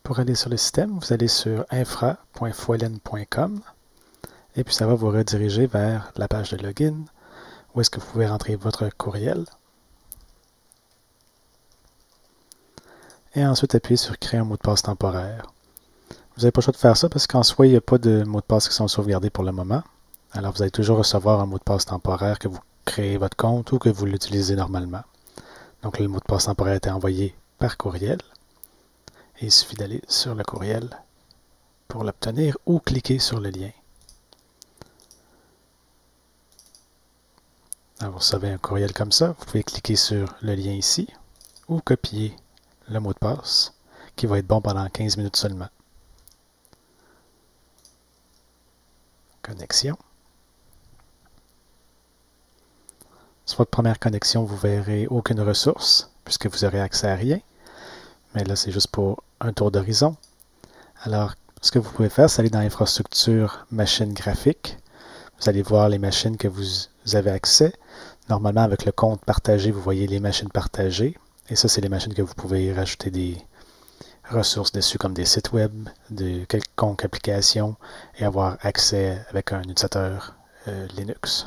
Pour aller sur le système, vous allez sur infra.foilen.com et puis ça va vous rediriger vers la page de login où est-ce que vous pouvez rentrer votre courriel. Et ensuite appuyer sur créer un mot de passe temporaire. Vous n'avez pas le choix de faire ça parce qu'en soi, il n'y a pas de mots de passe qui sont sauvegardés pour le moment. Alors vous allez toujours recevoir un mot de passe temporaire que vous créez votre compte ou que vous l'utilisez normalement. Donc le mot de passe temporaire est envoyé par courriel. Et il suffit d'aller sur le courriel pour l'obtenir ou cliquer sur le lien. Alors, vous recevez un courriel comme ça, vous pouvez cliquer sur le lien ici ou copier le mot de passe qui va être bon pendant 15 minutes seulement. Connexion. Sur votre première connexion, vous ne verrez aucune ressource puisque vous n'aurez accès à rien. Mais là, c'est juste pour un tour d'horizon. Alors, ce que vous pouvez faire, c'est aller dans Infrastructure, Machine graphique. Vous allez voir les machines que vous avez accès. Normalement, avec le compte partagé, vous voyez les machines partagées. Et ça, c'est les machines que vous pouvez rajouter des ressources dessus, comme des sites web, de quelconque application, et avoir accès avec un utilisateur Linux.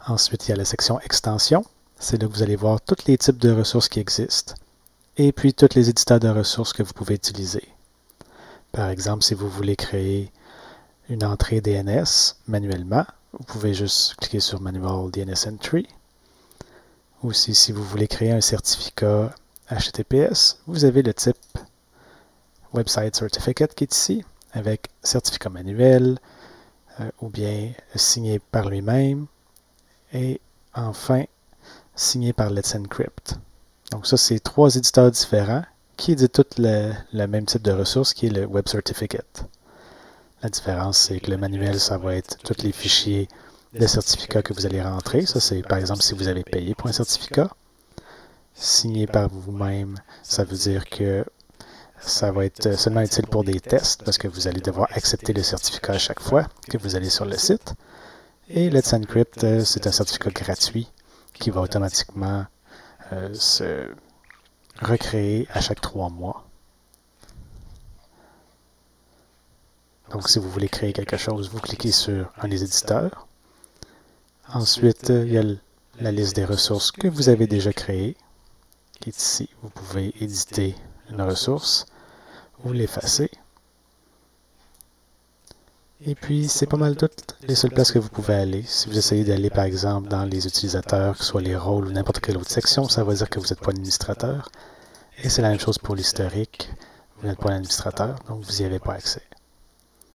Ensuite, il y a la section Extensions. C'est là que vous allez voir tous les types de ressources qui existent. Et puis, tous les éditeurs de ressources que vous pouvez utiliser. Par exemple, si vous voulez créer une entrée DNS manuellement, vous pouvez juste cliquer sur Manual DNS Entry. Ou si vous voulez créer un certificat HTTPS, vous avez le type Website Certificate qui est ici, avec certificat manuel, ou bien signé par lui-même, et enfin signé par Let's Encrypt. Donc ça, c'est 3 éditeurs différents qui éditent tous le même type de ressource qui est le Web Certificate. La différence, c'est que le manuel, ça va être tous les fichiers de certificats que vous allez rentrer. Ça, c'est par exemple si vous avez payé pour un certificat. Signé par vous-même, ça veut dire que ça va être seulement utile pour des tests parce que vous allez devoir accepter le certificat à chaque fois que vous allez sur le site. Et Let's Encrypt, c'est un certificat gratuit qui va automatiquement se recréer à chaque 3 mois. Donc, si vous voulez créer quelque chose, vous cliquez sur un des éditeurs. Ensuite, il y a la liste des ressources que vous avez déjà créées, qui est ici. Vous pouvez éditer une ressource ou l'effacer. Et puis, c'est pas mal toutes les seules places que vous pouvez aller. Si vous essayez d'aller, par exemple, dans les utilisateurs, que ce soit les rôles ou n'importe quelle autre section, ça veut dire que vous n'êtes pas administrateur. Et c'est la même chose pour l'historique. Vous n'êtes pas un administrateur, donc vous n'y avez pas accès.